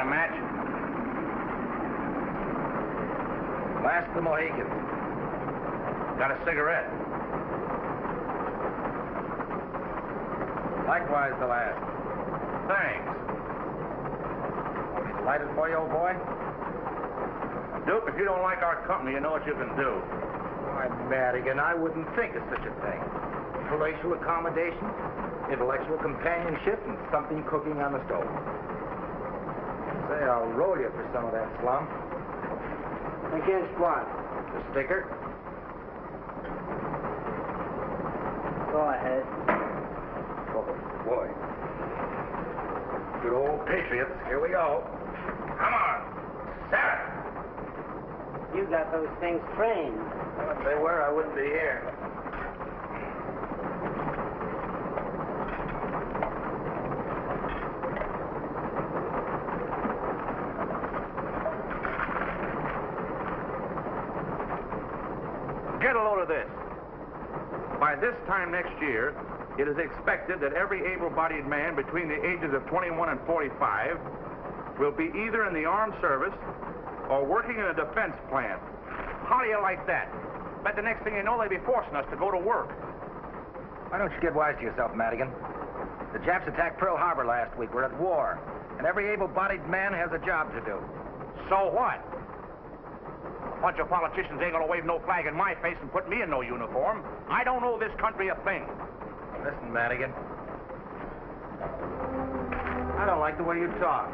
Got a match? Last the Mohican. Got a cigarette? Likewise the last. Thanks. Want me to light it for you, old boy? Duke, if you don't like our company, you know what you can do. Why, Madigan, I wouldn't think of such a thing. Palatial accommodation, intellectual companionship, and something cooking on the stove. Say, I'll roll you for some of that slum. Against what? The sticker. Go ahead. Oh, boy. Good old patriots. Here we go. Come on. Sarah! You got those things trained. Well, if they were, I wouldn't be here. Get a load of this. By this time next year, it is expected that every able-bodied man between the ages of 21 and 45 will be either in the armed service or working in a defense plant. How do you like that? Bet the next thing you know, they'll be forcing us to go to work. Why don't you get wise to yourself, Madigan? The Japs attacked Pearl Harbor last week. We're at war. And every able-bodied man has a job to do. So what? A bunch of politicians ain't gonna wave no flag in my face and put me in no uniform. I don't owe this country a thing. Listen, Madigan. I don't like the way you talk.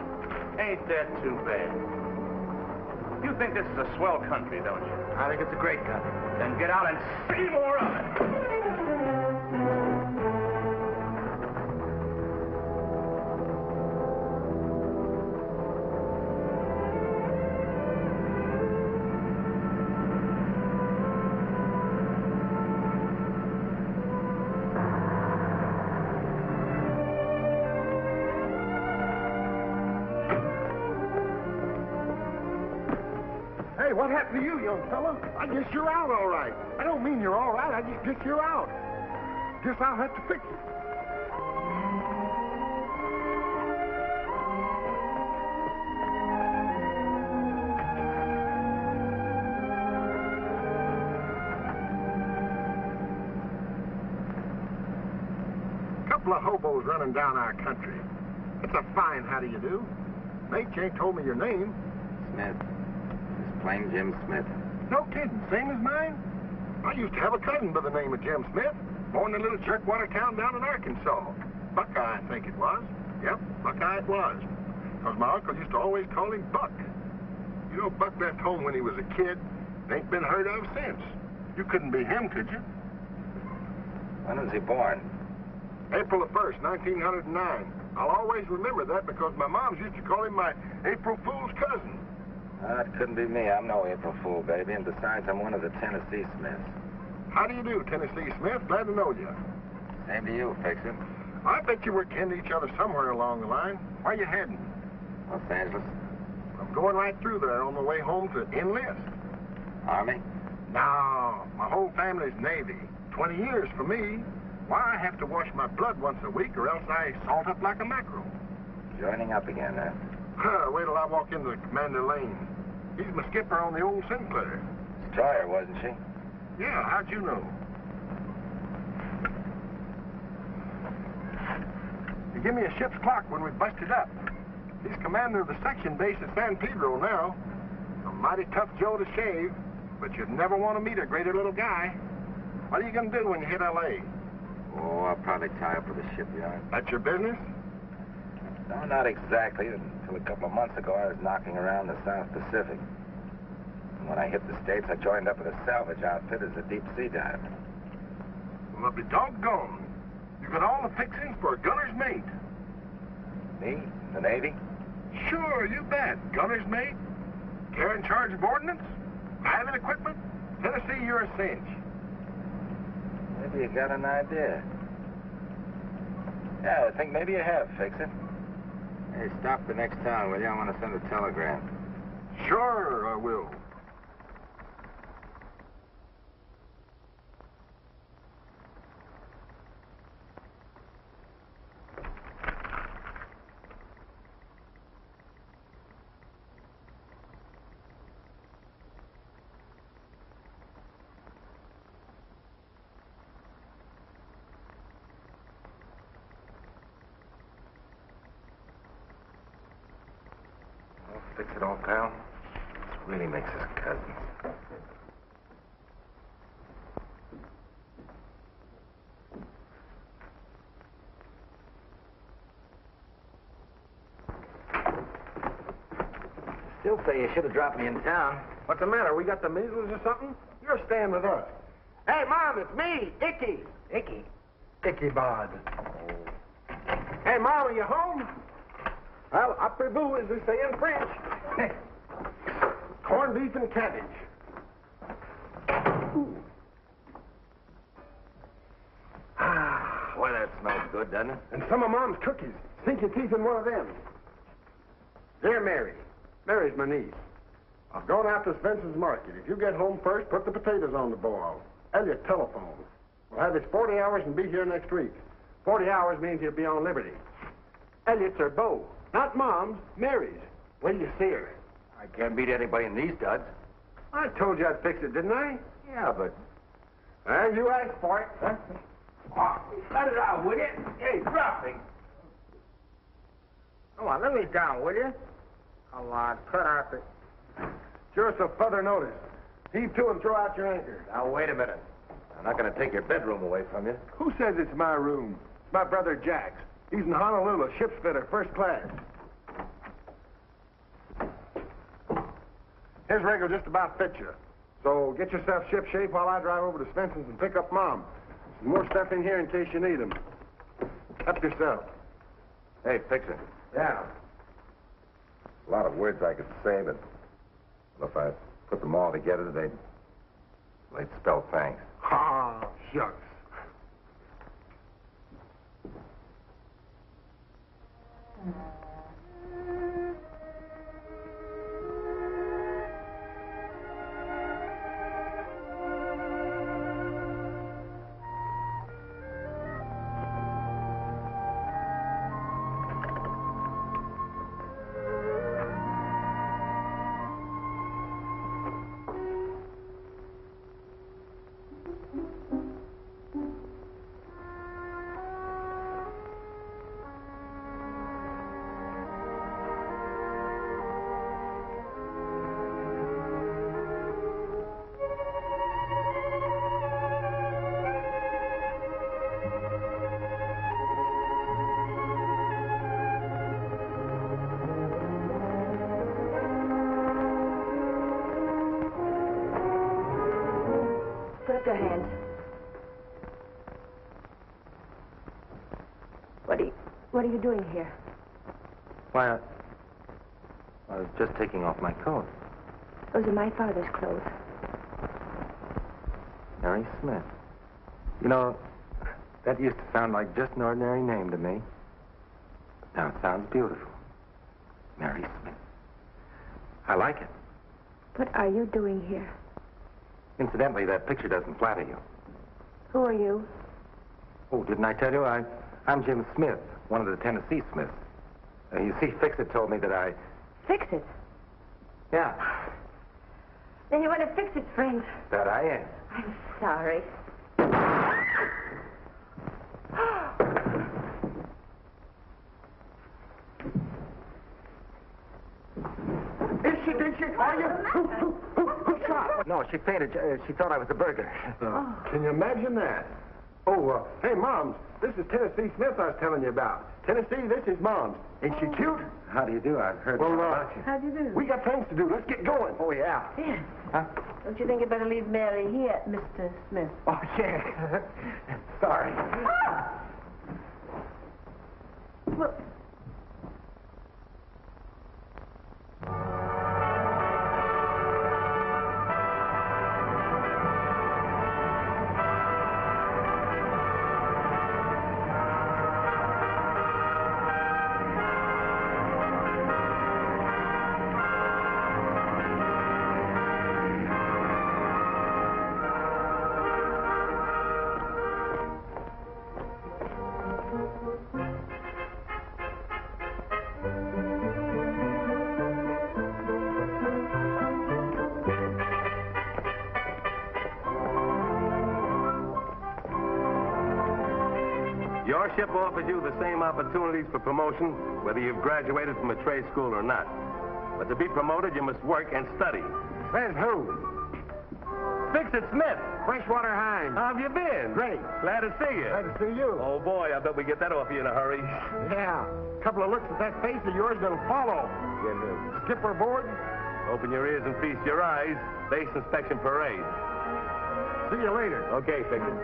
Ain't that too bad? You think this is a swell country, don't you? I think it's a great country. Then get out and see more of it. Hey, what happened to you, young fella? I guess you're out all right. I don't mean you're all right. I just guess you're out. Guess I'll have to fix you. Couple of hobos running down our country. It's a fine how do you do. Mate, you ain't told me your name. Smith. Plain Jim Smith. No kidding. Same as mine? I used to have a cousin by the name of Jim Smith, born in a little jerkwater town down in Arkansas. Buckeye, I think it was. Yep, Buckeye it was. Because my uncle used to always call him Buck. You know, Buck left home when he was a kid. Ain't been heard of since. You couldn't be him, could you? When was he born? April the 1st, 1909. I'll always remember that because my moms used to call him my April Fool's cousin. It couldn't be me. I'm no April Fool, baby. And besides, I'm one of the Tennessee Smiths. How do you do, Tennessee Smith? Glad to know you. Same to you, Fixin'. I bet you were kin to each other somewhere along the line. Where you heading? Los Angeles. I'm going right through there on my way home to enlist. Army? No, my whole family's Navy. 20 years for me. Why, I have to wash my blood once a week or else I salt up like a mackerel. Joining up again, huh? Wait till I walk into Commander Lane. He's my skipper on the old Sinclair. Destroyer, wasn't she? Yeah, how'd you know? He gave me a ship's clock when we busted up. He's commander of the section base at San Pedro now. A mighty tough Joe to shave, but you'd never want to meet a greater little guy. What are you going to do when you hit L.A.? Oh, I'll probably tie up with the shipyard. That's your business? No, not exactly. Until a couple of months ago, I was knocking around the South Pacific. And when I hit the States, I joined up with a salvage outfit as a deep-sea diver. Well, I'll be doggone. You got all the fixings for a gunner's mate. Me? The Navy? Sure, you bet. Gunner's mate. Care in charge of ordnance. Diving equipment. Tennessee, you're a cinch. Maybe you got an idea. Yeah, I think maybe you have, Fixin'. Hey, stop the next town, will you? I want to send a telegram. Sure, I will. it, old pal. This really makes us cousins. Still say you should have dropped me in town. What's the matter? We got the measles or something? You're staying with us. Hey, Mom, it's me, Icky. Icky? Icky Bod. Hey, Mom, are you home? Well, après-vous, as we say in French. Corned beef and cabbage. Boy, that smells good, doesn't it? And some of Mom's cookies. Sink your teeth in one of them. Dear Mary. Mary's my niece. I've gone out to Spencer's Market. If you get home first, put the potatoes on the boil. Elliot, telephone. We'll have his 40 hours and be here next week. 40 hours means he'll be on liberty. Elliot's her beau. Not Mom's, Mary's. When you see her? I can't beat anybody in these studs. I told you I'd fix it, didn't I? Yeah, but... Well, you asked for it. Huh? Oh, cut it out, will you? Hey, drop it. Come on, let me down, will you? Come on, cut out the... Sure, so further notice. Heave to and throw out your anchor. Now, wait a minute. I'm not going to take your bedroom away from you. Who says it's my room? It's my brother Jack's. He's in Honolulu, ship's fitter, first class. His rig will just about fit you. So get yourself shipshape while I drive over to Spencer's and pick up Mom. Some more stuff in here in case you need them. Help yourself. Hey, fix it. Yeah. A lot of words I could say, but if I put them all together, they'd spell thanks. Ah, shucks. Your hand. What are you doing here? Why, I was just taking off my coat. Those are my father's clothes. Mary Smith. You know, that used to sound like just an ordinary name to me. But now it sounds beautiful. Mary Smith. I like it. What are you doing here? Incidentally, that picture doesn't flatter you. Who are you? Oh, didn't I tell you? I'm Jim Smith, one of the Tennessee Smiths. You see, Fix-It told me that I... Fix it. Yeah, Then you want to fix it, friend. that I am. I'm sorry. Did she? Are you? Who shot? No, she fainted. She thought I was a burglar. Can you imagine that? Oh, hey, Moms, this is Tennessee Smith I was telling you about. Tennessee, this is Moms. Ain't she cute? How do you do? I've heard Well, about you. How do you do? We got things to do. Let's get going. Oh, yeah. Yeah. Huh? Don't you think you'd better leave Mary here, Mr. Smith? Oh, yeah. Sorry. Well, Your ship offers you the same opportunities for promotion, whether you've graduated from a trade school or not. But to be promoted, you must work and study. Says who? Fix-It Smith. Freshwater Hines. How have you been? Great. Glad to see you. Glad to see you. Oh, boy, I bet we get that off you in a hurry. Yeah. A couple of looks at that face of yours that'll follow. Skipper aboard. Open your ears and feast your eyes. Base inspection parade. See you later. Okay, Fix-It.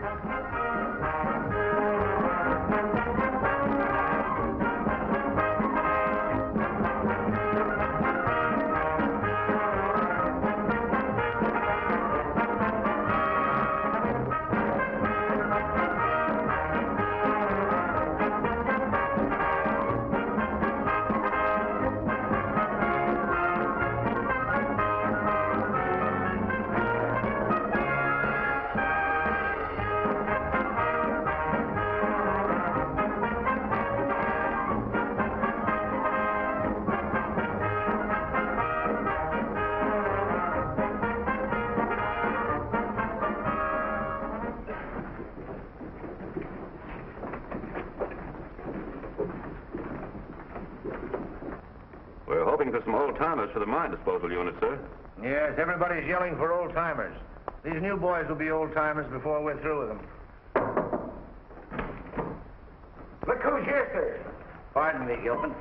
We're hoping for some old-timers for the mine disposal unit, sir. Yes, everybody's yelling for old-timers. These new boys will be old-timers before we're through with them. Look who's here, sir. Pardon me, Gilpin.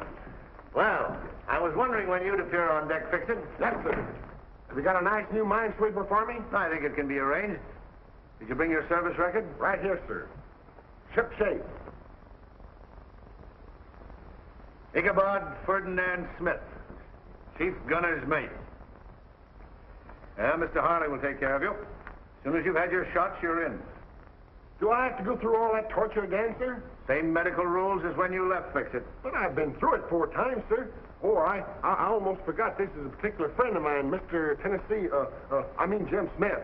Well, I was wondering when you'd appear on deck, Fix-It. Yes, sir. Have you got a nice new minesweeper for me? I think it can be arranged. Did you bring your service record? Right here, sir. Ship shape. Ichabod Ferdinand Smith, Chief Gunner's Mate. Mr. Harley will take care of you. As soon as you've had your shots, you're in. Do I have to go through all that torture again, sir? Same medical rules as when you left, Fix-It. But I've been through it 4 times, sir. Oh, I almost forgot this is a particular friend of mine, Mr. Jim Smith.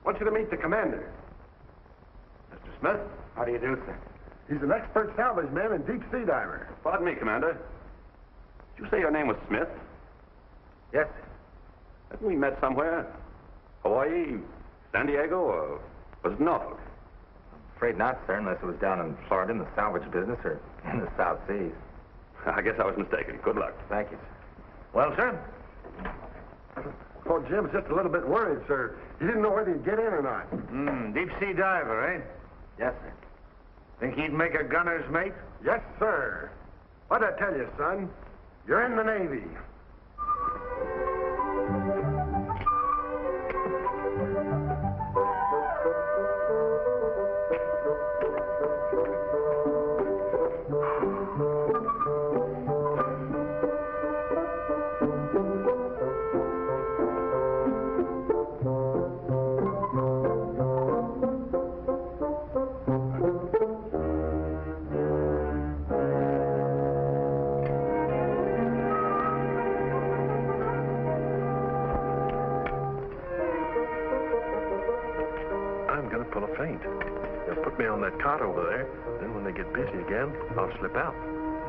Want you to meet the commander. Mr. Smith? How do you do, sir? He's an expert salvage man and deep sea diver. Pardon me, Commander. Did you say your name was Smith? Yes, sir. Haven't we met somewhere? Hawaii, San Diego, or was it Norfolk? Afraid not, sir, unless it was down in Florida in the salvage business or in the South Seas. I guess I was mistaken. Good luck. Thank you, sir. Well, sir? Poor Jim's just a little bit worried, sir. He didn't know whether he'd get in or not. Deep sea diver, eh? Yes, sir. Think he'd make a gunner's mate? Yes, sir. What'd I tell you, son? You're in the Navy. They'll put me on that cot over there. Then when they get busy again, I'll slip out.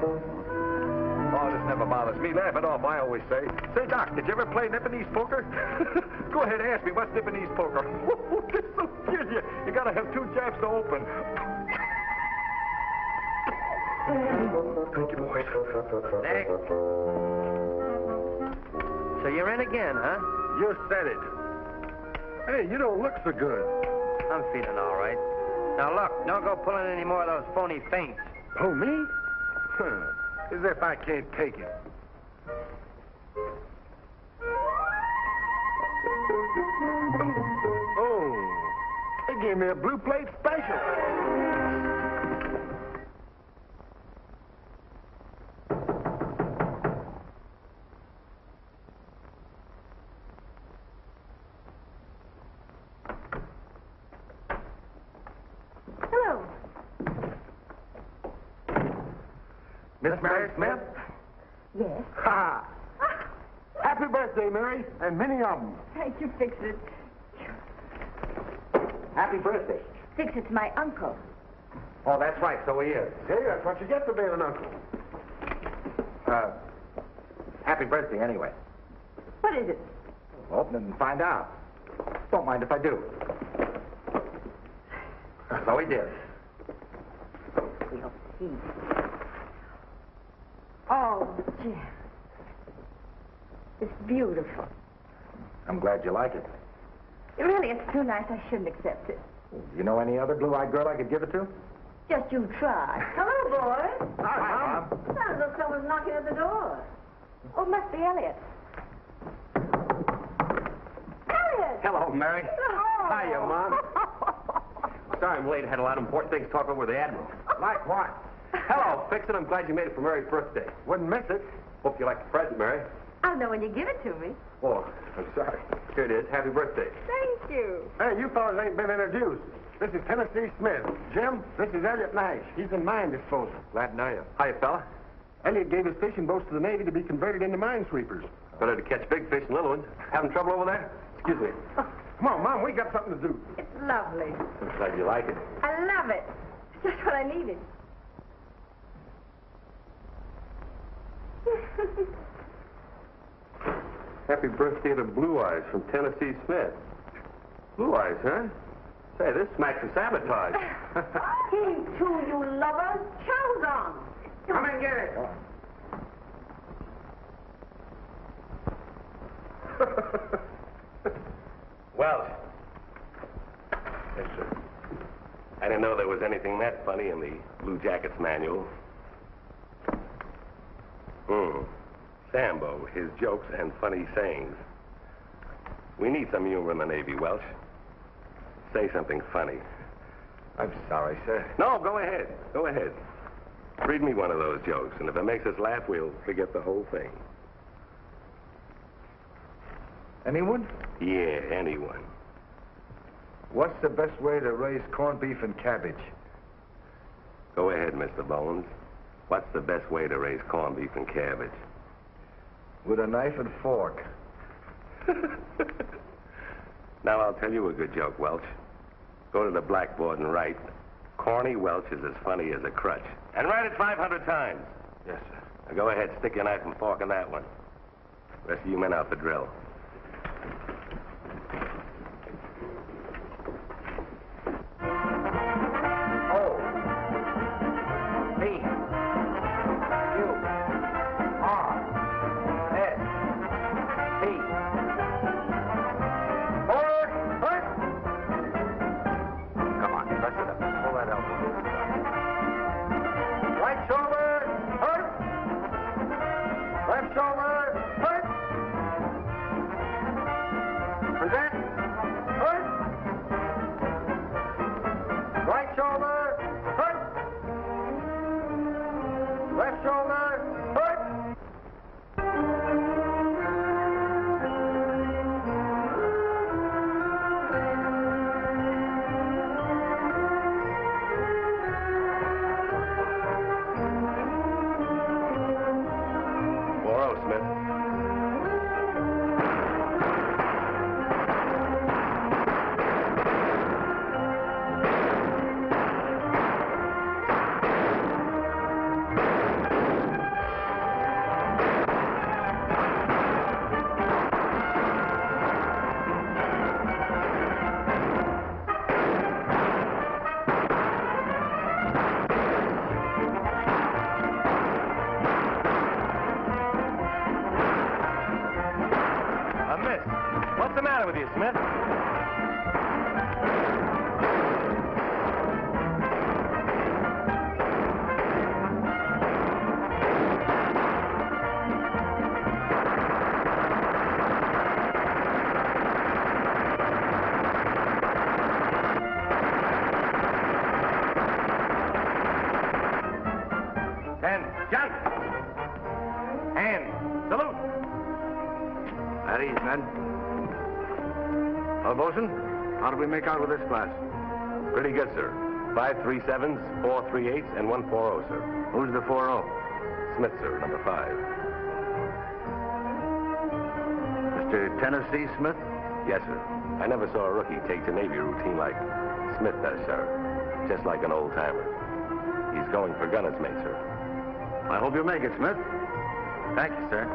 Oh, this never bothers me. Laugh it off, I always say. Say, Doc, did you ever play Nipponese poker? Go ahead, ask me. What's Nipponese poker? This will kill you. You gotta have 2 jabs to open. Thank you, boys. Next. So you're in again, huh? You said it. Hey, you don't look so good. I'm feeling all right. Now, look, don't go pulling any more of those phony feints. Oh, me? As if I can't take it. Oh, they gave me a blue plate special. Hello. Miss Mary Smith? Yes. Ha! Happy birthday, Mary, and many of them. Thank you, Fix-It. Happy birthday. Fix-It's my uncle. Oh, that's right, so he is. See, that's what you get for being an uncle. Happy birthday, anyway. What is it? Open it and find out. Don't mind if I do. So he did. We'll see. Oh, Jim. It's beautiful. I'm glad you like it. Really, it's too nice. I shouldn't accept it. You know any other blue-eyed girl I could give it to? Just you try. Hello, boys. Hi, Mom. Sounds like someone's knocking at the door. Oh, it must be Elliot. Elliot! Hello, Mary. Oh. Hiya, Mom. Sorry I'm late. I had a lot of important things to talk over with the Admiral. Like what? Hello, Fix-It. I'm glad you made it for Mary's birthday. Wouldn't miss it. Hope you like the present, Mary. I'll know when you give it to me. Oh, I'm sorry. Here it is. Happy birthday. Thank you. Hey, you fellas ain't been introduced. This is Tennessee Smith. Jim, this is Elliot Nash. He's in mine disposal. Glad to know you. Hiya, fella. Elliot gave his fishing boats to the Navy to be converted into minesweepers. Better to catch big fish and little ones. Having trouble over there? Excuse me. Come on, Mom, we got something to do. It's lovely. I'm glad you like it. I love it. It's just what I needed. Happy birthday to Blue Eyes from Tennessee Smith. Blue Eyes, huh? Say, this smacks of sabotage. Heave to, you lovers. Chow's on. Come and get it. Welsh. Yes, sir. I didn't know there was anything that funny in the Blue Jackets manual. Sambo, his jokes and funny sayings. We need some humor in the Navy, Welsh. Say something funny. I'm sorry, sir. No, go ahead. Go ahead. Read me one of those jokes, and if it makes us laugh, we'll forget the whole thing. Anyone? Yeah, anyone. What's the best way to raise corned beef and cabbage? Go ahead, Mr. Bones. What's the best way to raise corned beef and cabbage? With a knife and fork. Now, I'll tell you a good joke, Welch. Go to the blackboard and write, Corny Welch is as funny as a crutch. And write it 500 times. Yes, sir. Now, go ahead, stick your knife and fork in that one. Rest of you men out the drill. What's the matter with you, Smith? And jump! And salute! At ease, men. Well, Bosun, how did we make out with this class? Pretty good, sir. 5 3-7s, 4 3-8s, and 1 4-0, sir. Who's the 4-0? Smith, sir, number 5. Mr. Tennessee Smith? Yes, sir. I never saw a rookie take to Navy routine like Smith does, sir. Just like an old-timer. He's going for gunner's mate, sir. I hope you make it, Smith. Thank you, sir.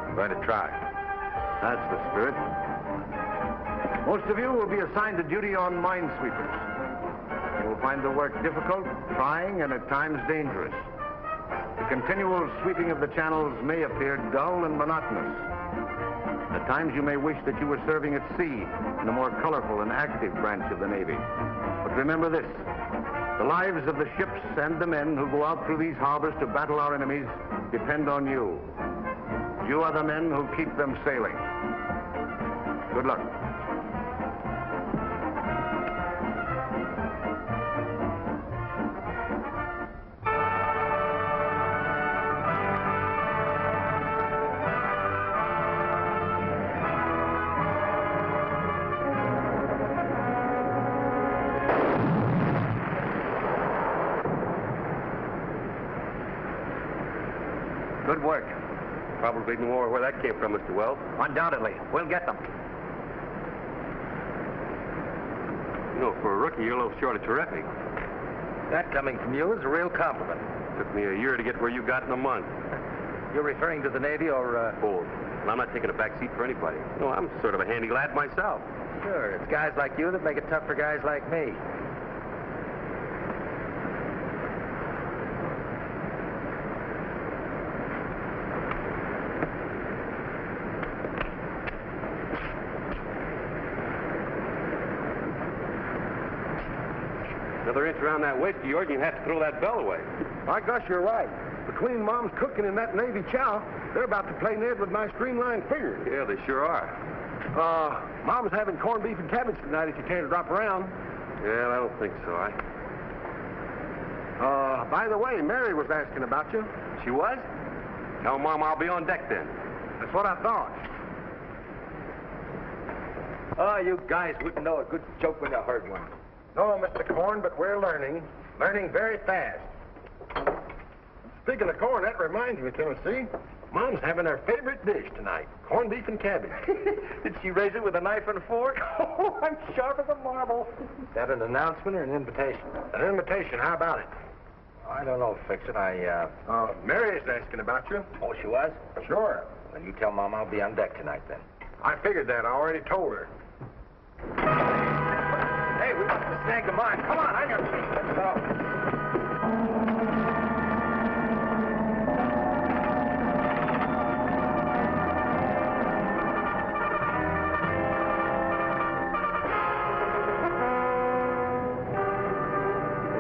I'm going to try. That's the spirit. Most of you will be assigned to duty on minesweepers. You will find the work difficult, trying, and at times dangerous. The continual sweeping of the channels may appear dull and monotonous, At times you may wish that you were serving at sea in the more colorful and active branch of the Navy. But remember this, the lives of the ships and the men who go out through these harbors to battle our enemies depend on you. You are the men who keep them sailing. Good luck. Good work. Probably more where that came from, Mr. Wells. Undoubtedly. We'll get them. You know, for a rookie, you're a little short of terrific. That coming from you is a real compliment. Took me a year to get where you got in a month. You're referring to the Navy or, Both. And I'm not taking a back seat for anybody. You know, I'm sort of a handy lad myself. Sure, it's guys like you that make it tough for guys like me. Another inch around that waist of yours, and you have to throw that bell away. My gosh, you're right. Between Mom's cooking and that Navy chow, they're about to play Ned with my streamlined figures. Yeah, they sure are. Mom's having corned beef and cabbage tonight if you care to drop around. Yeah, I don't think so. By the way, Mary was asking about you. She was? Tell Mom I'll be on deck then. That's what I thought. Oh, you guys wouldn't know a good joke when you heard one. No, Mr. Corn, but we're learning. Learning very fast. Speaking of corn, that reminds me, Tennessee. Mom's having her favorite dish tonight, corned beef and cabbage. Did she raise it with a knife and a fork? Oh, I'm sharp as a marble. Is that an announcement or an invitation? An invitation, how about it? I don't know, Fix-It. Mary's asking about you. Oh, she was? Sure. Well, you tell Mom I'll be on deck tonight, then. I figured that. I already told her. Hey, we must have snagged the mine. Come on, on your feet. Let's go.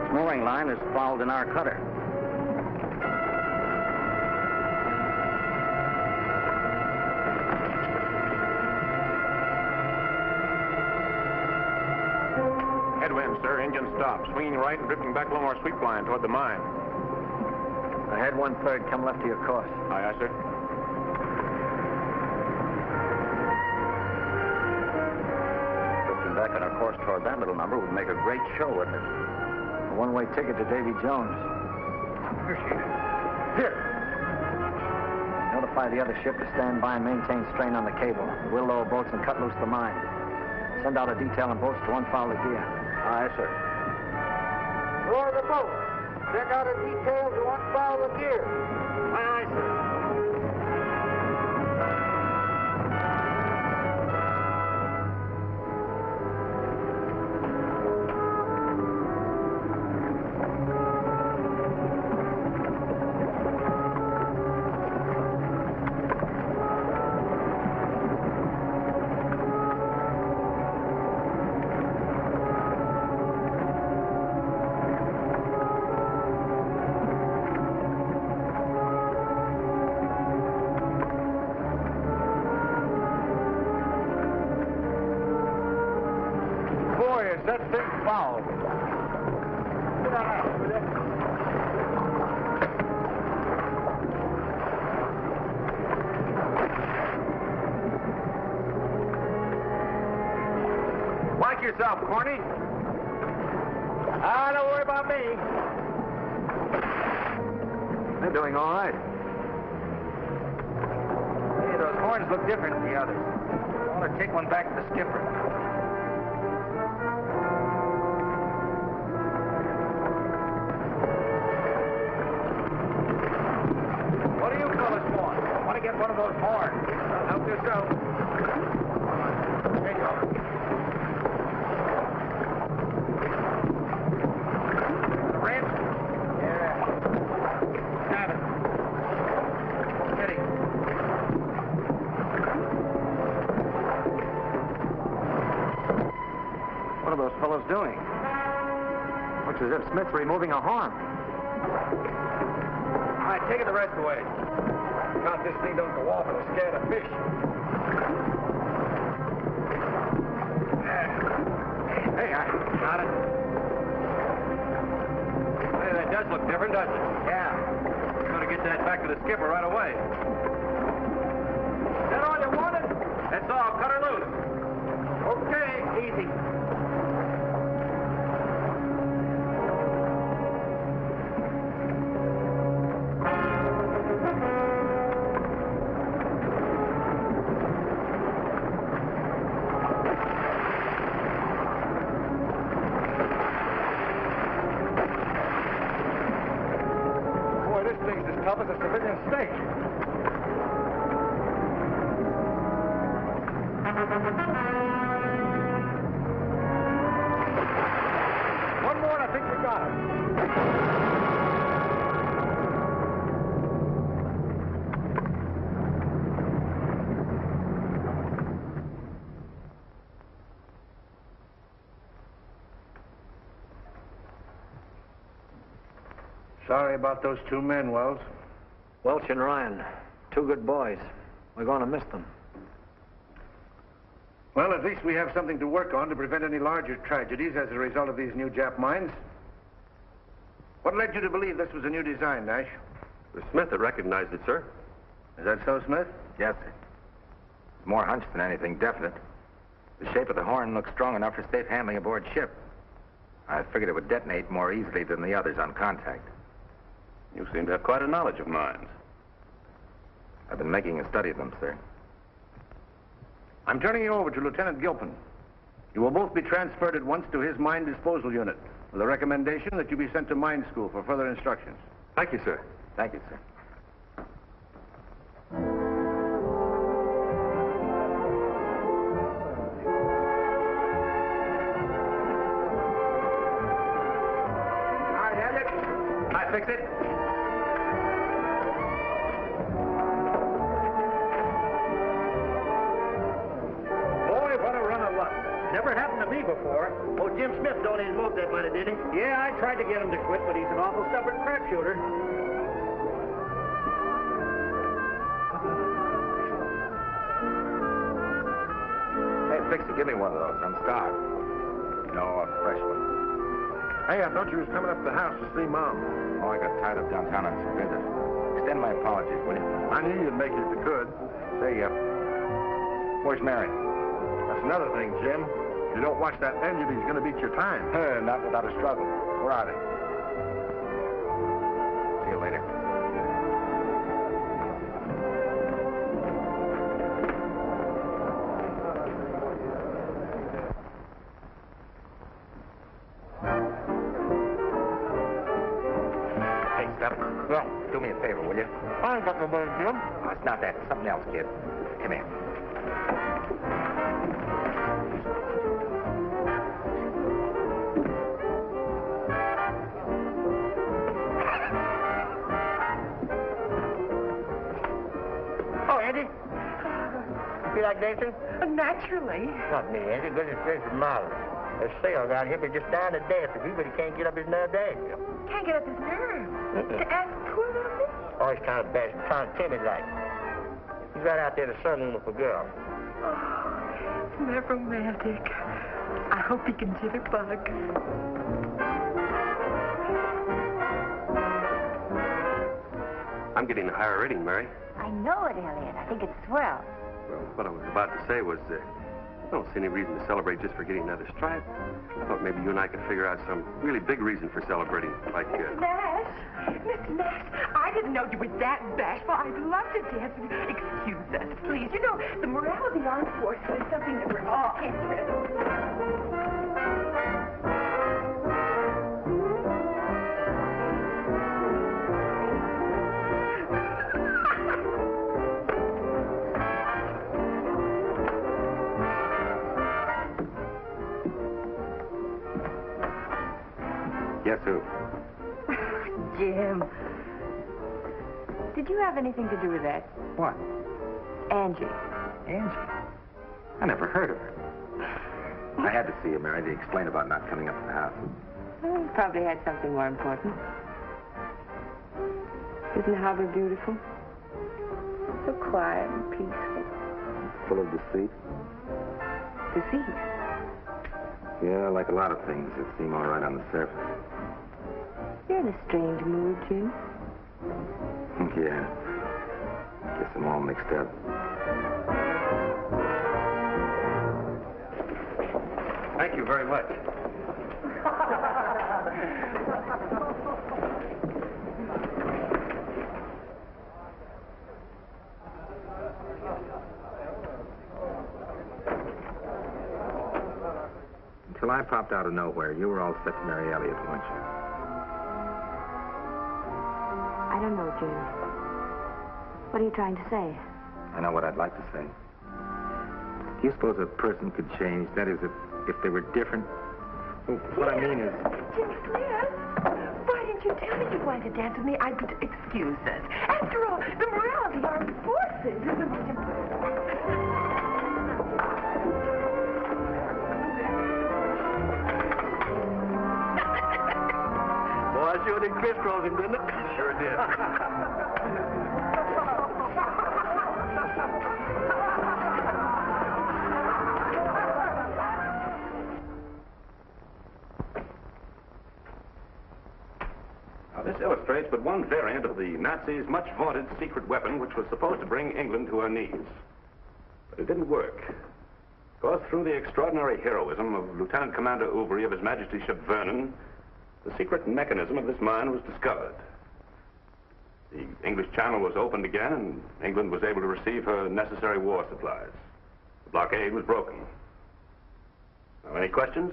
Its mooring line is fouled in our cutter. Headwind, sir. Engine stop. Swinging right and drifting back along our sweep line toward the mine. Ahead 1/3, come left to your course. Aye, aye, sir. Drifting back on our course toward that little number would make a great show, wouldn't it? A one-way ticket to Davy Jones. Here she is. Here. Notify the other ship to stand by and maintain strain on the cable. We'll lower boats and cut loose the mine. Send out a detail on boats to unfoul the gear. Aye, sir. Lower the boat. Send out a detail to unfoul the gear. Aye, sir. That thing foul. Watch yourself, Corny. Don't worry about me. They're doing all right. Hey, those horns look different than the others. I want to take one back to the skipper. What do you fellas want? I want to get one of those horns. Help yourself. There you go. The wrench? Yeah. Have it. Steady. What are those fellows doing? Looks as if Smith's removing a horn. All right, take it the rest of the way. God, this thing don't go off, it'll scare the fish. Hey, I got it. Hey, that does look different, doesn't it? Yeah. Gotta get that back to the skipper right away. Is that all you wanted? That's all. Cut her loose. Okay, easy. Boy, this thing's as tough as a civilian snake. One more and I think we got it. Sorry about those 2 men, Wells. Welch and Ryan, 2 good boys. We're going to miss them. Well, at least we have something to work on to prevent any larger tragedies as a result of these new Jap mines. What led you to believe this was a new design, Nash? It was Smith that recognized it, sir. Is that so, Smith? Yes, sir. More hunch than anything definite. The shape of the horn looks strong enough for safe handling aboard ship. I figured it would detonate more easily than the others on contact. You seem to have quite a knowledge of mines. I've been making a study of them, sir. I'm turning you over to Lieutenant Gilpin. You will both be transferred at once to his mine disposal unit with a recommendation that you be sent to mine school for further instructions. Thank you, sir. Thank you, sir. I have it. I fix it. Boy, what a run of luck. Never happened to me before. Oh, Jim Smith don't even smoke that money, did he? Yeah, I tried to get him to quit, but he's an awful stubborn crap shooter. Hey, Fixie, give me one of those. I'm starved. No, a fresh one. Hey, I thought you was coming up to the house to see Mom. Oh, I got tied up downtown on some business. Extend my apologies, will you? I knew you'd make it if you could. Say, where's Mary? That's another thing, Jim. If you don't watch that engine, he's going to beat your time. Not without a struggle. Where are they? See you later. Hey, stop. Well, do me a favor, will you? I ain't got no money, Jim. Oh, it's not that. It's something else, kid. Come here. Oh, Andy. You feel like dancing? Naturally. Not me, Andy. Goodness gracious, Molly. There's sales out here, but just down to dance with you, but he can't get up his nerve to ask you. Can't get up his nerve. To ask poor little me. Oh, he's kind of bad, kind of timid like. He's right out there in the sunroom with a girl. Oh, isn't that romantic? I hope he can jitterbug. I'm getting a higher rating, Mary. I know it, Elliot. I think it's swell. Well, what I was about to say was, I don't see any reason to celebrate just for getting another stripe. I thought maybe you and I could figure out some really big reason for celebrating, like, Mr. Nash! Mr. Nash, I didn't know you were that bashful. I'd love to dance with you. Excuse us, please. You know, the morale of the armed forces is something that we're all interested in. Guess who? Jim. Did you have anything to do with that? What? Angie. Angie? I never heard of her. I had to see you, Mary, to explain about not coming up to the house. Well, you probably had something more important. Isn't the harbor beautiful? So quiet and peaceful. Full of deceit? Deceit? Yeah, like a lot of things that seem all right on the surface. You're in a strange mood, Jim. Yeah. Guess I'm all mixed up. Thank you very much. Until I popped out of nowhere, you were all set to marry Elliot, weren't you? I don't know, Jim. What are you trying to say? I know what I'd like to say. Do you suppose a person could change? That is, if they were different? Well, what I mean is... Jim Smith, why didn't you tell me you wanted to dance with me? I could excuse this. After all, the morale of the armed forces is the most important. Boy, I sure did crisscross him, didn't it? Sure did. Now, this illustrates but one variant of the Nazis' much vaunted secret weapon, which was supposed to bring England to her knees. But it didn't work. Because through the extraordinary heroism of Lieutenant Commander Ouvry of His Majesty's ship Vernon, the secret mechanism of this mine was discovered. The English Channel was opened again, and England was able to receive her necessary war supplies. The blockade was broken. Now, any questions?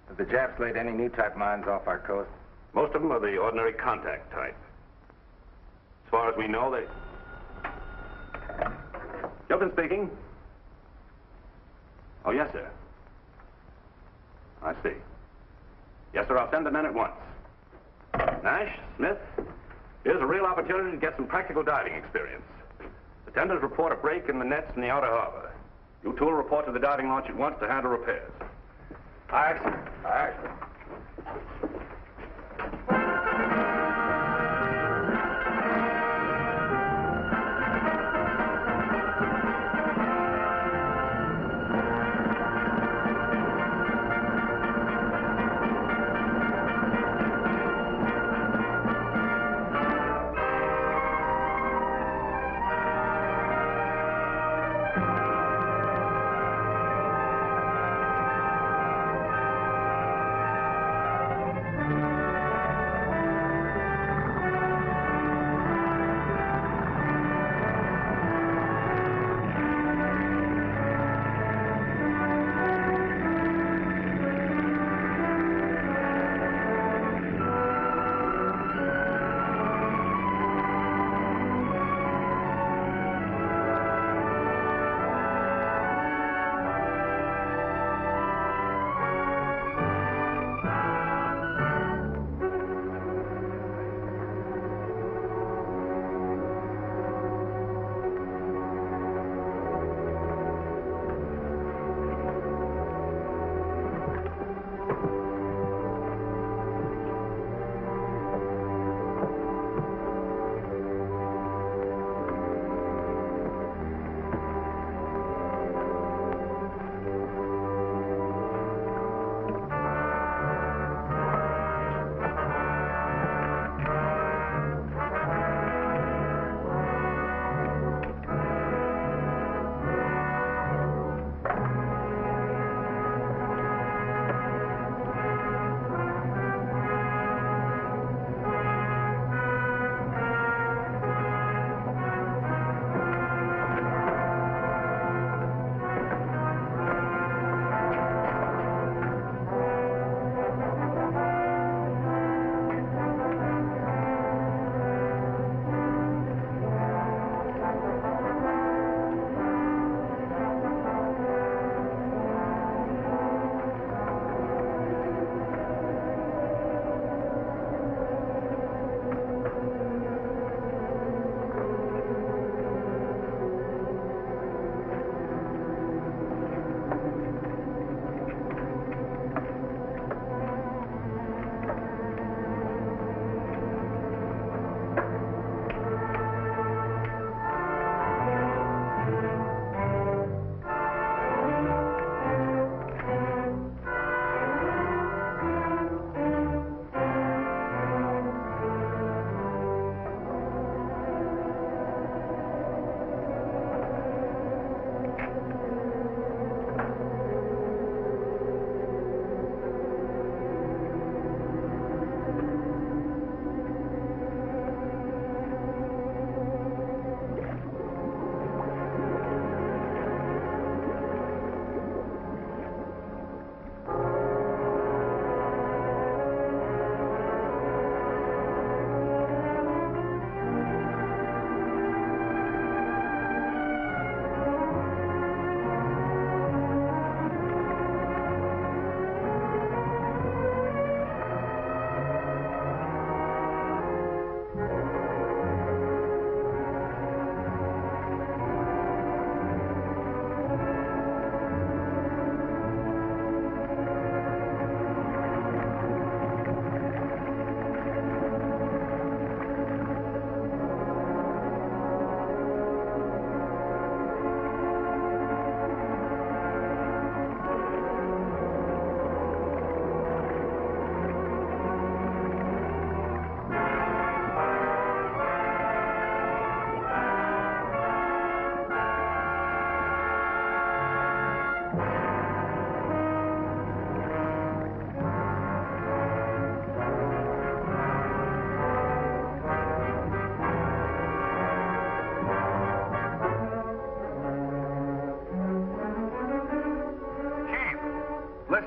Have the Japs laid any new type mines off our coast? Most of them are the ordinary contact type. As far as we know, they... Gilpin speaking. Oh, yes, sir. I see. Yes, sir, I'll send the men at once. Nash, Smith, here's a real opportunity to get some practical diving experience. The tenders report a break in the nets in the outer harbor. You two will report to the diving launch at once to handle repairs. Aye, sir. Aye, sir.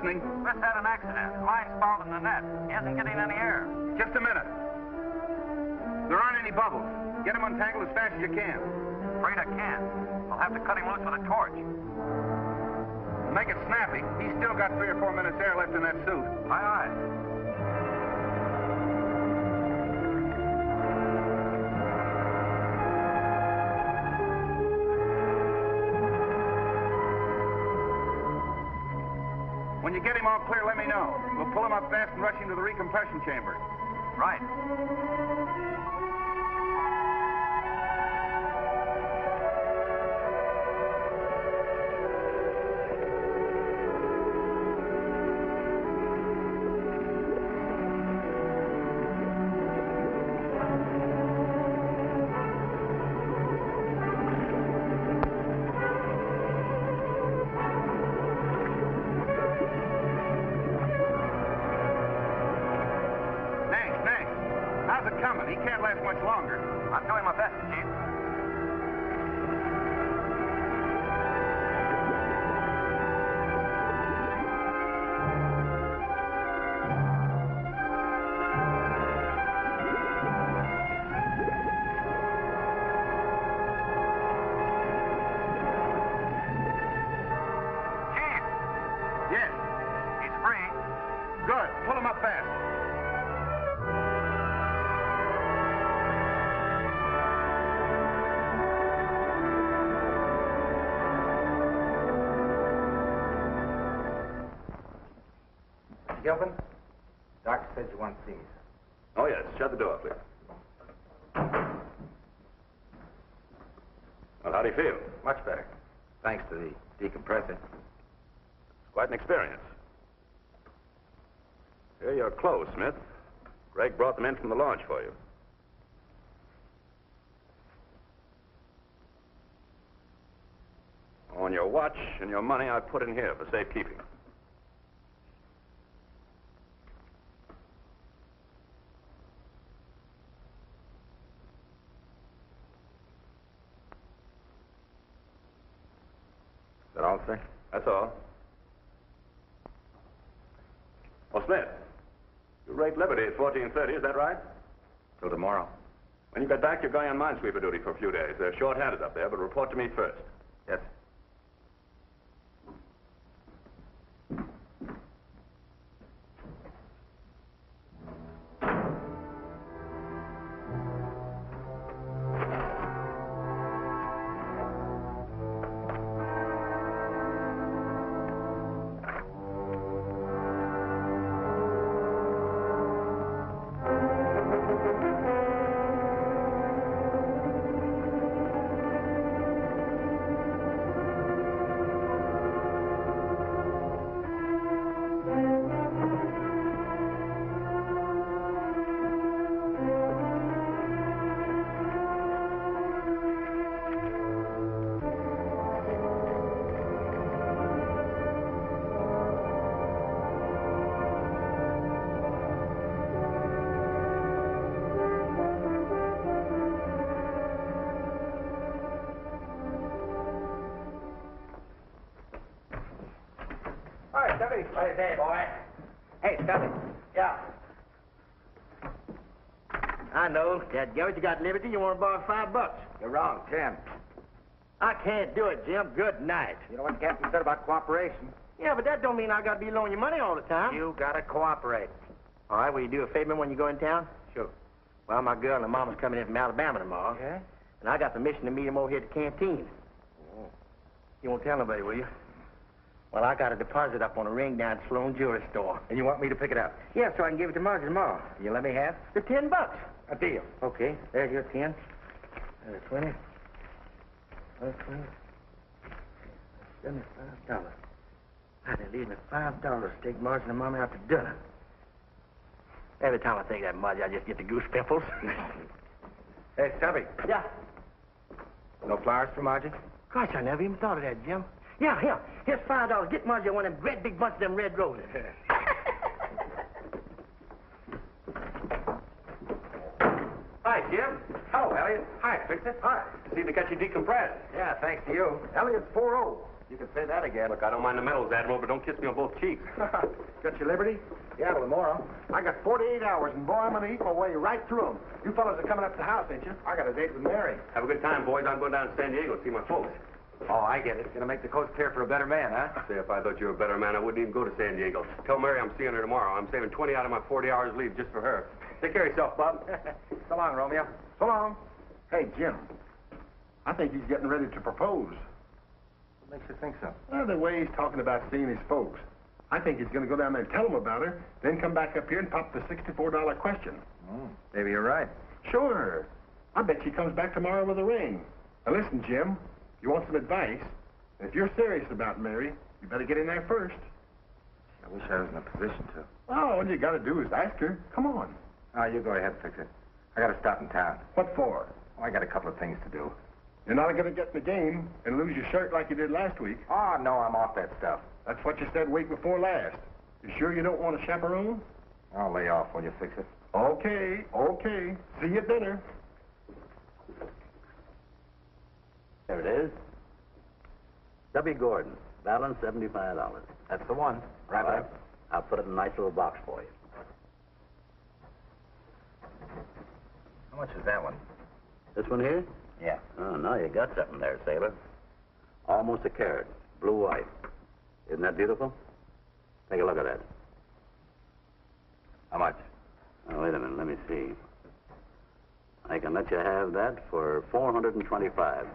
listening. Chris had an accident. Mine's fouled in the net. He isn't getting any air. Just a minute. There aren't any bubbles. Get him untangled as fast as you can. Afraid I can't. I'll have to cut him loose with a torch. Make it snappy. He's still got 3 or 4 minutes air left in that suit. Aye, aye. When you get him all clear, let me know. We'll pull him up fast and rush him to the recompression chamber. Right. He can't last much longer. I'm doing my best, Chief. Chief! Yes? He's free. Good. Pull him up fast. Gilpin, doctor said you want to see me. Oh, yes. Shut the door, please. Well, how do you feel? Much better. Thanks to the decompressant. It's quite an experience. Here are your clothes, Smith. Greg brought them in from the launch for you. On your watch and your money I put in here for safekeeping. Is that all, sir? That's all. Oh, Smith, you rate Liberty at 14:30, is that right? Till tomorrow. When you get back, you're going on Minesweeper duty for a few days. They're short-handed up there, but report to me first. Yes. What is that, boy? Hey, Stubby. Yeah. I know. Dadgummit, you got liberty. You want to borrow $5. You're wrong, Jim. I can't do it, Jim. Good night. You know what the captain said about cooperation? Yeah, but that don't mean I got to be loaning you money all the time. You gotta cooperate. All right, will you do a favor when you go in town? Sure. Well, my girl and her mama's coming in from Alabama tomorrow. Yeah? And I got permission to meet them over here at the canteen. Oh. You won't tell nobody, will you? Well, I got a deposit up on a ring down at Sloan Jewelry Store. And you want me to pick it up? Yeah, so I can give it to Margie tomorrow. You let me have? The $10. A deal. Okay, there's your 10. There's 20. There's 20. $75. I didn't leave me $5 to take Margie and Mama out to dinner. Every time I think of that, Margie, I just get the goose pimples. Hey, Stubby. Yeah. No flowers for Margie? Gosh, I never even thought of that, Jim. Yeah, here. Here's $5. Get Margie one of them great big bunch of them red roses. Hi, Jim. Hello, Elliot. Hi, Fixit. Hi. Seem to catch you decompressed. Yeah, thanks to you. Elliot's 4-0. You can say that again. Look, I don't mind the medals, Admiral, but don't kiss me on both cheeks. Got your liberty? Yeah, well, tomorrow. I got 48 hours, and boy, I'm going to eat my way right through them. You fellas are coming up to the house, ain't you? I got a date with Mary. Have a good time, boys. I'm going down to San Diego to see my folks. Oh, I get it. Gonna make the coast clear for a better man, huh? Say, if I thought you were a better man, I wouldn't even go to San Diego. Tell Mary I'm seeing her tomorrow. I'm saving 20 out of my 40 hours leave just for her. Take care of yourself, Bob. So long, Romeo. So long. Hey, Jim. I think he's getting ready to propose. What makes you think so? Well, the way he's talking about seeing his folks. I think he's going to go down there and tell them about her, then come back up here and pop the $64 question. Maybe you're right. Sure. I bet she comes back tomorrow with a ring. Now, listen, Jim. You want some advice? And if you're serious about Mary, you better get in there first. I wish I was in a position to. Oh, all you got to do is ask her. Come on. Oh, you go ahead, fix it. I got to stop in town. What for? Oh, I got a couple of things to do. You're not going to get in the game and lose your shirt like you did last week. Oh, no, I'm off that stuff. That's what you said week before last. You sure you don't want a chaperone? I'll lay off. Will you fix it? Okay, okay. See you at dinner. There it is. W. Gordon, balance $75. That's the one. Right All back. I'll put it in a nice little box for you. How much is that one? This one here? Yeah. Oh, no, you got something there, sailor. Almost a carat, blue white. Isn't that beautiful? Take a look at that. How much? Oh, wait a minute, let me see. I can let you have that for $425.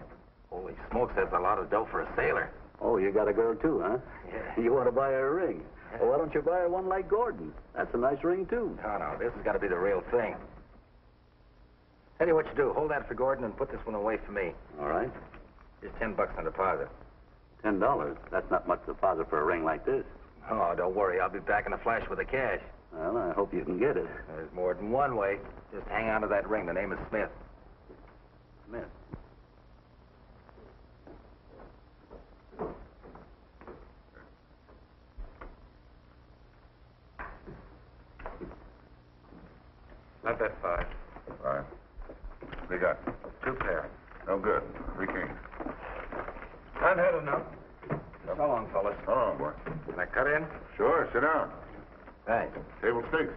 Holy smokes, that's a lot of dough for a sailor. Oh, you got a girl too, huh? Yeah. You want to buy her a ring? Well, why don't you buy her one like Gordon? That's a nice ring, too. No, this has got to be the real thing. Tell you what you do. Hold that for Gordon and put this one away for me. All right. Just $10 on deposit. $10? That's not much deposit for a ring like this. Oh, don't worry. I'll be back in a flash with the cash. Well, I hope you can get it. There's more than one way. Just hang on to that ring. The name is Smith. Smith. Not that five. All right. We got 2 pair. No good. 3 kings. I've had enough. So long, fellas. So long, boy. Can I cut in? Sure, sit down. Thanks. Table stakes.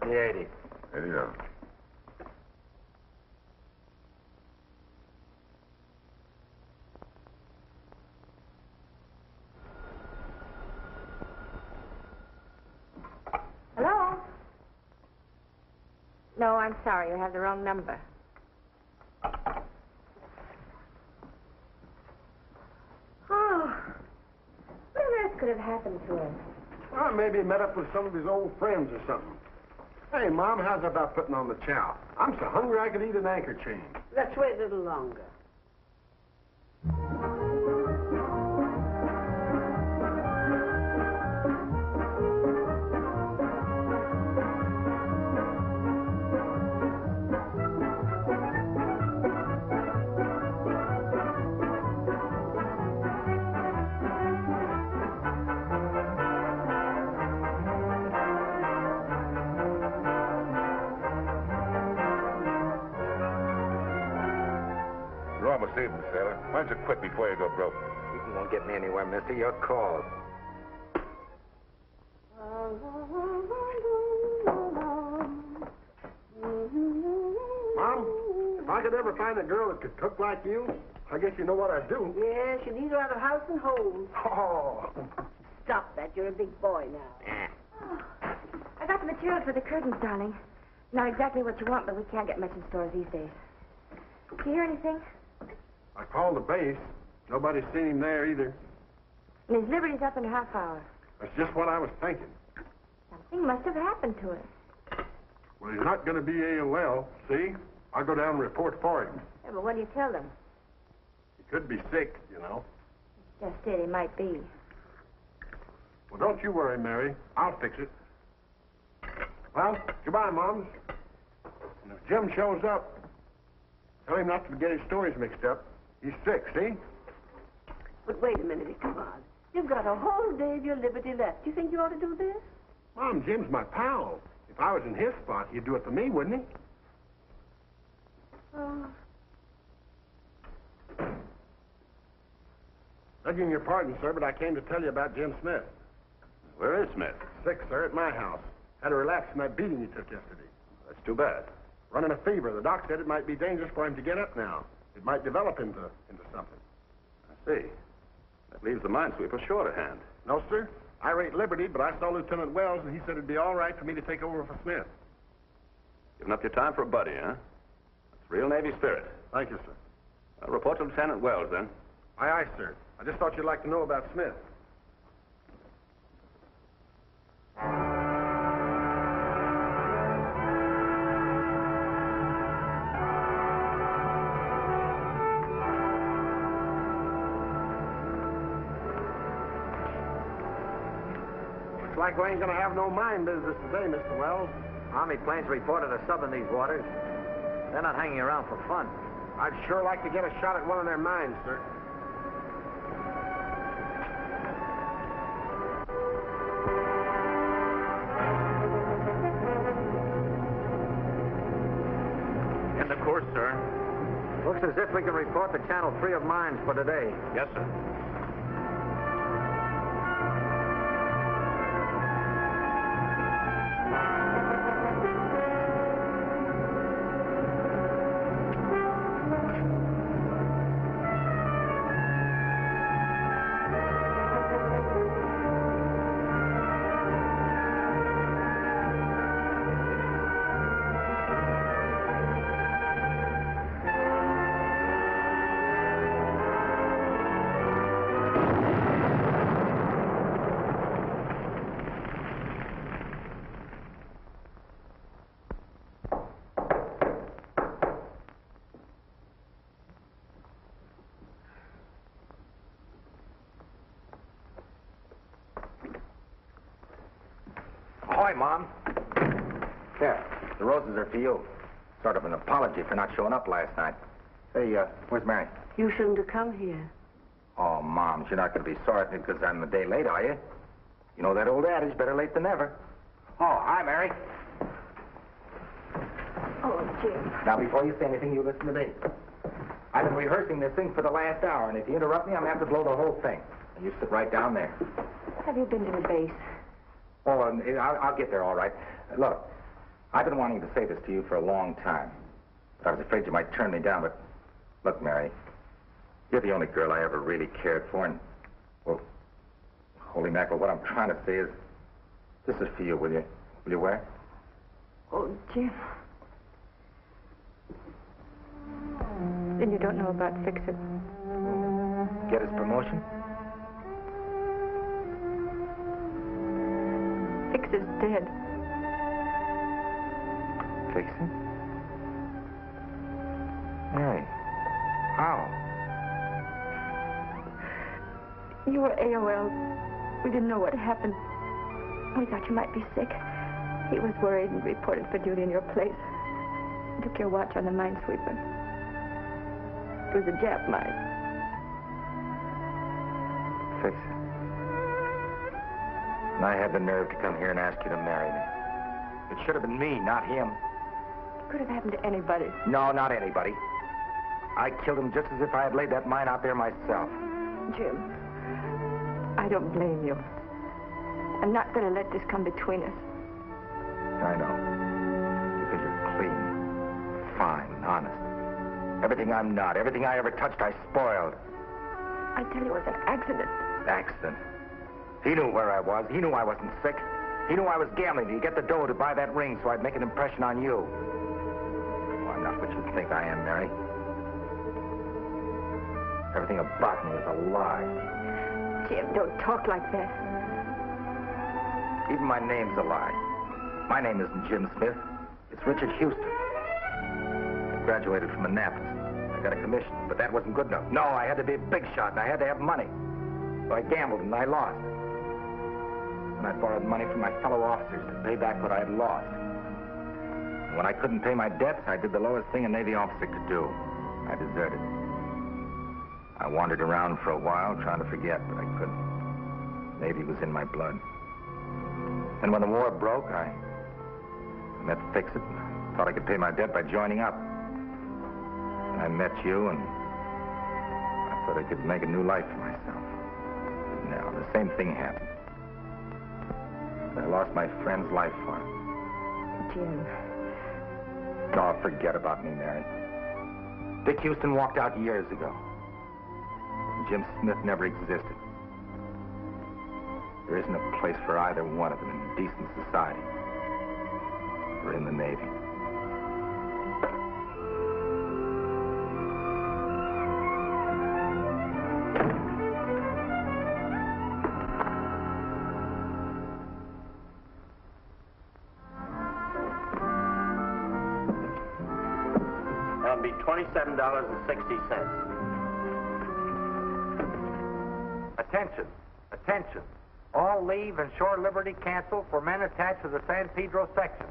Give me 80. $80. Hello? No, I'm sorry. You have the wrong number. Oh. What on earth could have happened to him? Well, maybe he met up with some of his old friends or something. Hey, Mom, how's about putting on the chow? I'm so hungry I could eat an anchor chain. Let's wait a little longer. You're almost evening, sailor. Why don't you quit before you go broke? You won't get me anywhere, mister. Your call. Mom, if I could ever find a girl that could cook like you, I guess you know what I'd do. Yes, you need her out of house and home. Oh. Stop that. You're a big boy now. Oh, I got the materials for the curtains, darling. Not exactly what you want, but we can't get much in stores these days. Did you hear anything? I called the base. Nobody's seen him there either. And his liberty's up in a half hour. That's just what I was thinking. Something must have happened to him. Well, he's not going to be AOL, see? I'll go down and report for him. Yeah, but what do you tell them? He could be sick, you know. Just it, he might be. Well, don't you worry, Mary. I'll fix it. Well, goodbye, Moms. And if Jim shows up, tell him not to get his stories mixed up. He's sick, see? But wait a minute, come on. You've got a whole day of your liberty left. Do you think you ought to do this? Mom, Jim's my pal. If I was in his spot, he'd do it for me, wouldn't he? Oh. Begging your pardon, sir, but I came to tell you about Jim Smith. Where is Smith? Sick, sir, at my house. Had a relapse from that beating he took yesterday. That's too bad. Running a fever. The doc said it might be dangerous for him to get up now. It might develop into something. I see. That leaves the Minesweeper short of hand. No, sir. I rate Liberty, but I saw Lieutenant Wells, and he said it'd be all right for me to take over for Smith. Giving up your time for a buddy, huh? That's real Navy spirit. Thank you, sir. I'll report to Lieutenant Wells, then. Aye, aye, sir. I just thought you'd like to know about Smith. Looks like we ain't gonna have no mine business today, Mr. Wells. Army planes reported a sub in these waters. They're not hanging around for fun. I'd sure like to get a shot at one of their mines, sir. In the course, sir. Looks as if we can report the channel free of mines for today. Yes, sir. Ahoy, Mom. Here, the roses are for you. Sort of an apology for not showing up last night. Hey, where's Mary? You shouldn't have come here. Oh, Mom, you're not going to be sorry at me because I'm a day late, are you? You know that old adage, better late than never. Oh, hi, Mary. Oh, Jim. Now, before you say anything, you listen to me. I've been rehearsing this thing for the last hour, and if you interrupt me, I'm going to have to blow the whole thing. And you sit right down there. Have you been to the base? Oh, and I'll get there all right. Look, I've been wanting to say this to you for a long time. But I was afraid you might turn me down, but look, Mary, you're the only girl I ever really cared for, and, well, holy mackerel, what I'm trying to say is, this is for you, will you? Will you wear? Oh, Jim. Then you don't know about Fix-It. Get his promotion? Fix-It's dead. Fix-It? Mary, how? You were AOL. We didn't know what happened. We thought you might be sick. He was worried and reported for duty in your place. He took your watch on the Minesweeper. It was a Jap mine. Fix-It. And I had the nerve to come here and ask you to marry me. It should have been me, not him. It could have happened to anybody. No, not anybody. I killed him just as if I had laid that mine out there myself. Jim, I don't blame you. I'm not going to let this come between us. I know. Because you're clean, fine, honest. Everything I'm not, everything I ever touched, I spoiled. I tell you, it was an accident. Accident? He knew where I was. He knew I wasn't sick. He knew I was gambling to get the dough to buy that ring so I'd make an impression on you. Oh, I'm not what you think I am, Mary. Everything about me is a lie. Jim, don't talk like that. Even my name's a lie. My name isn't Jim Smith. It's Richard Houston. I graduated from Annapolis. I got a commission, but that wasn't good enough. No, I had to be a big shot, and I had to have money. So I gambled, and I lost. And I borrowed money from my fellow officers to pay back what I had lost. And when I couldn't pay my debts, I did the lowest thing a Navy officer could do. I deserted. I wandered around for a while trying to forget, but I couldn't. Navy was in my blood. And when the war broke, I met Fix-It and thought I could pay my debt by joining up. And I met you, and I thought I could make a new life for myself. Well, the same thing happened. I lost my friend's life for him. Jim. Oh, forget about me, Mary. Dick Houston walked out years ago. Jim Smith never existed. There isn't a place for either one of them in decent society or in the Navy. That'll be $27.60. Attention. Attention. All leave and shore liberty cancel for men attached to the San Pedro section.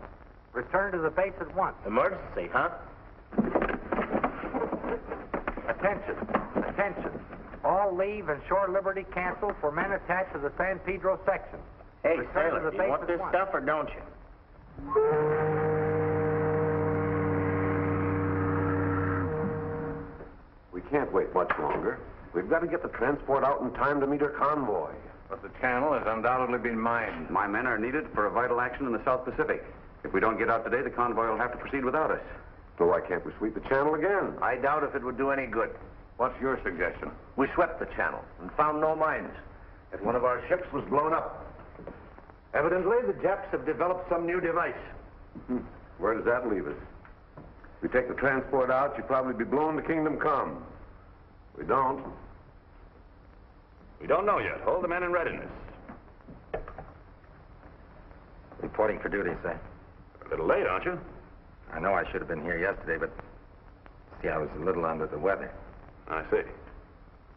Return to the base at once. Emergency, huh? Attention. Attention. All leave and shore liberty cancel for men attached to the San Pedro section. Hey, Return to sailor, the do base you want at this once. stuff or don't you? We can't wait much longer. We've got to get the transport out in time to meet her convoy. But the channel has undoubtedly been mined. My men are needed for a vital action in the South Pacific. If we don't get out today, the convoy will have to proceed without us. So why can't we sweep the channel again? I doubt if it would do any good. What's your suggestion? We swept the channel and found no mines. Yet one of our ships was blown up. Evidently, the Japs have developed some new device. Where does that leave us? If we take the transport out, you'd probably be blown to kingdom come. We don't. We don't know yet. Hold the men in readiness. Reporting for duty, sir. A little late, aren't you? I know I should have been here yesterday, but see, I was a little under the weather. I see.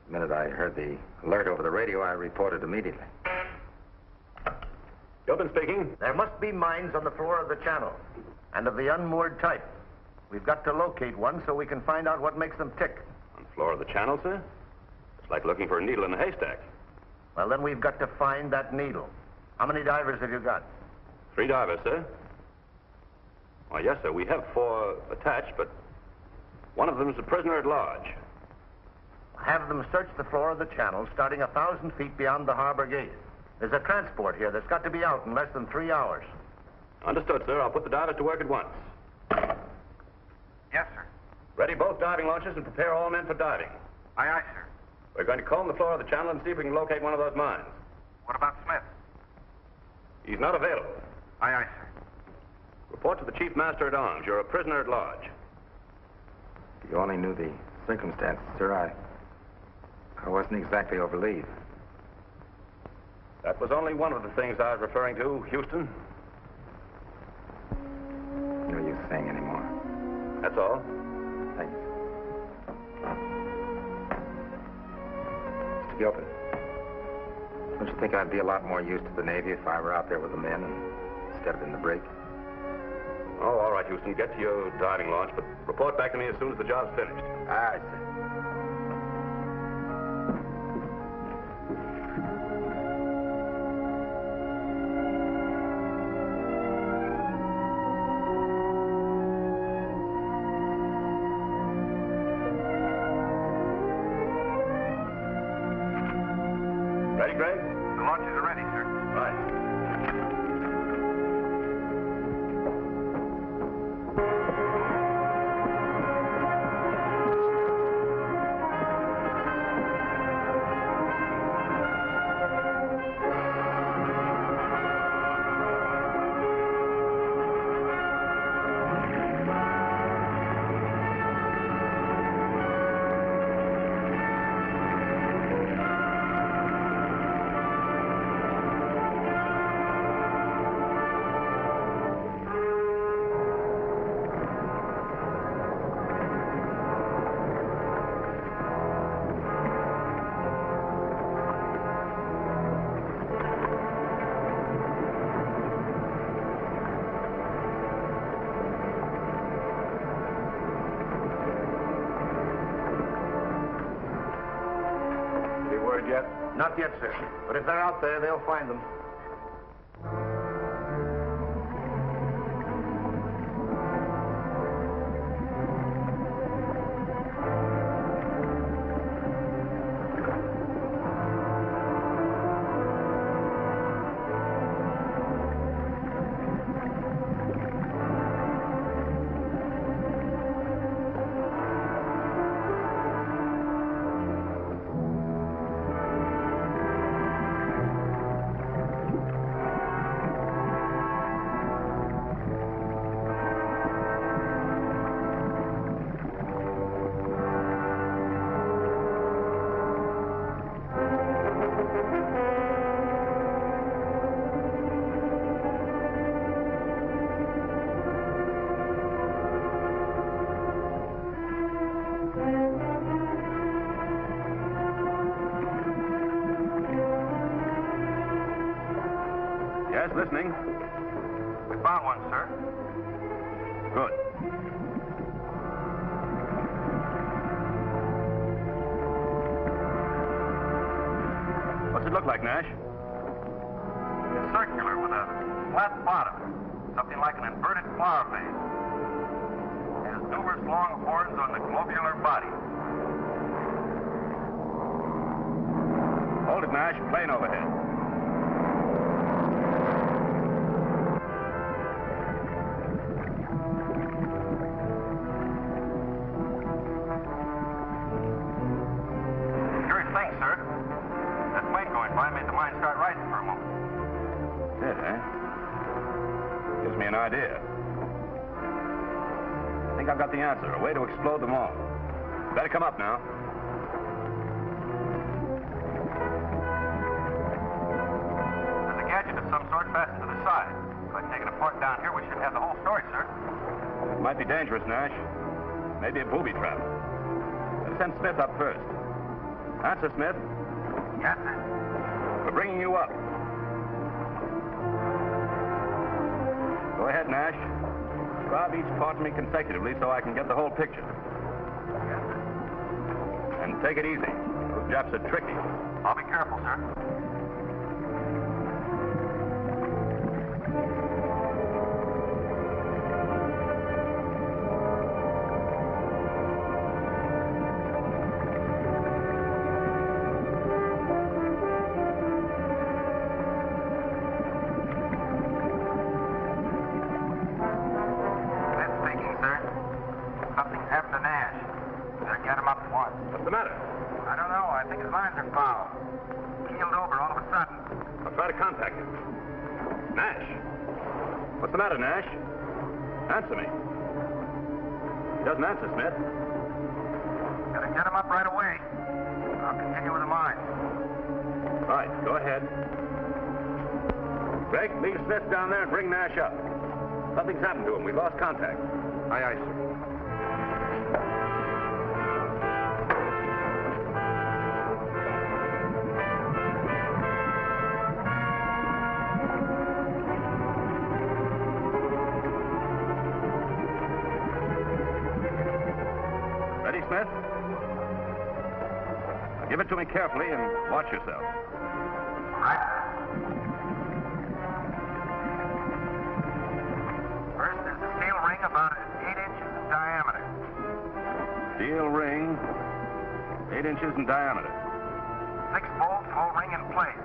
The minute I heard the alert over the radio, I reported immediately. Gilpin speaking. There must be mines on the floor of the channel, and of the unmoored type. We've got to locate one so we can find out what makes them tick. On the floor of the channel, sir? It's like looking for a needle in a haystack. Well, then we've got to find that needle. How many divers have you got? 3 divers, sir. Why, yes, sir. We have 4 attached, but one of them is a prisoner at large. Have them search the floor of the channel, starting 1,000 feet beyond the harbor gate. There's a transport here that's got to be out in less than 3 hours. Understood, sir. I'll put the divers to work at once. Yes, sir. Ready both diving launches and prepare all men for diving. Aye, aye, sir. We're going to comb the floor of the channel and see if we can locate one of those mines. What about Smith? He's not available. Aye, aye, sir. Report to the chief master at arms. You're a prisoner at large. If you only knew the circumstances, sir, I wasn't exactly over leave. That was only one of the things I was referring to, Houston. No use saying any more. That's all. Thanks. Mr. Gilpin, don't you think I'd be a lot more use to the Navy if I were out there with the men instead of in the brig? Oh, all right, Houston. Get to your diving launch, but report back to me as soon as the job's finished. All right, sir. Ready, Greg? The launches are ready, sir. Right. Any word yet? Not yet, sir. But if they're out there, they'll find them. Yes, listening. We found one, sir. Good. What's it look like, Nash? It's circular with a flat bottom. Something like an inverted flower vase. It has numerous long horns on the globular body. Hold it, Nash. Plane overhead. Curious thing, sir. That plane going by made the mine start rising for a moment. Did, eh? Gives me an idea. I think I've got the answer. A way to explode them all. Better come up now. There's a gadget of some sort fastened to the side. If I take it apart down here, we should have the whole story, sir. It might be dangerous, Nash. Maybe a booby trap. Let's send Smith up first. Answer, Smith. Yes, sir. We're bringing you up. Go ahead, Nash. Describe each part to me consecutively so I can get the whole picture. Yes, sir. And take it easy. Those Japs are tricky. I'll be careful, sir. What's the matter? I don't know. I think his lines are foul. Keeled over all of a sudden. I'll try to contact him. Nash! What's the matter, Nash? Answer me. He doesn't answer, Smith. Gotta get him up right away. I'll continue with the mine. Right, go ahead. Greg, leave Smith down there and bring Nash up. Something's happened to him. We've lost contact. Aye, aye, sir. Ready, Smith? Now give it to me carefully and watch yourself. Right. First, there's a steel ring about 8 inches in diameter. Steel ring, 8 inches in diameter. 6 bolts hold ring in place.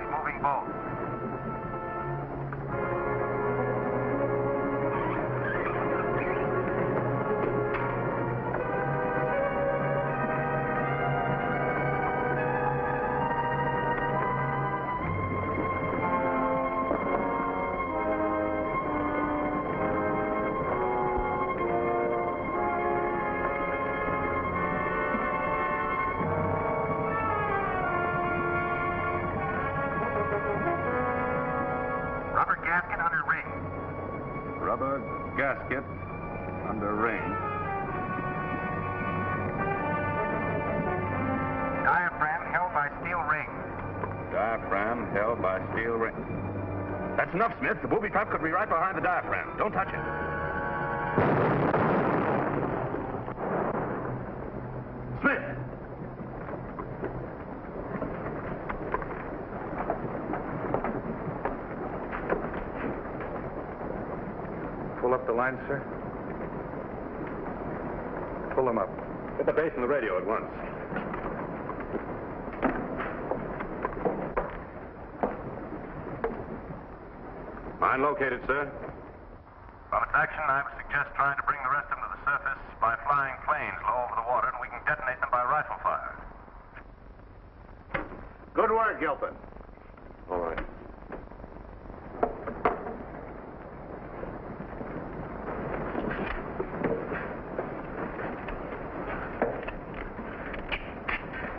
Removing bolts. Rubber gasket under ring. Rubber gasket under ring. Diaphragm held by steel ring. Diaphragm held by steel ring. That's enough, Smith. The booby trap could be right behind the diaphragm. Don't touch it. Smith! Pull up the line, sir. Pull them up. Get the base and the radio at once. Mine located, sir. Well, it's action. I would suggest trying to bring the rest of them to the surface by flying planes low over the water, and we can detonate them by rifle fire. Good work, Gilpin. All right.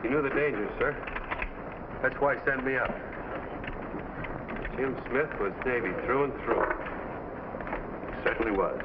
You knew the dangers, sir. That's why he sent me up. Jim Smith was Navy through and through. Certainly was.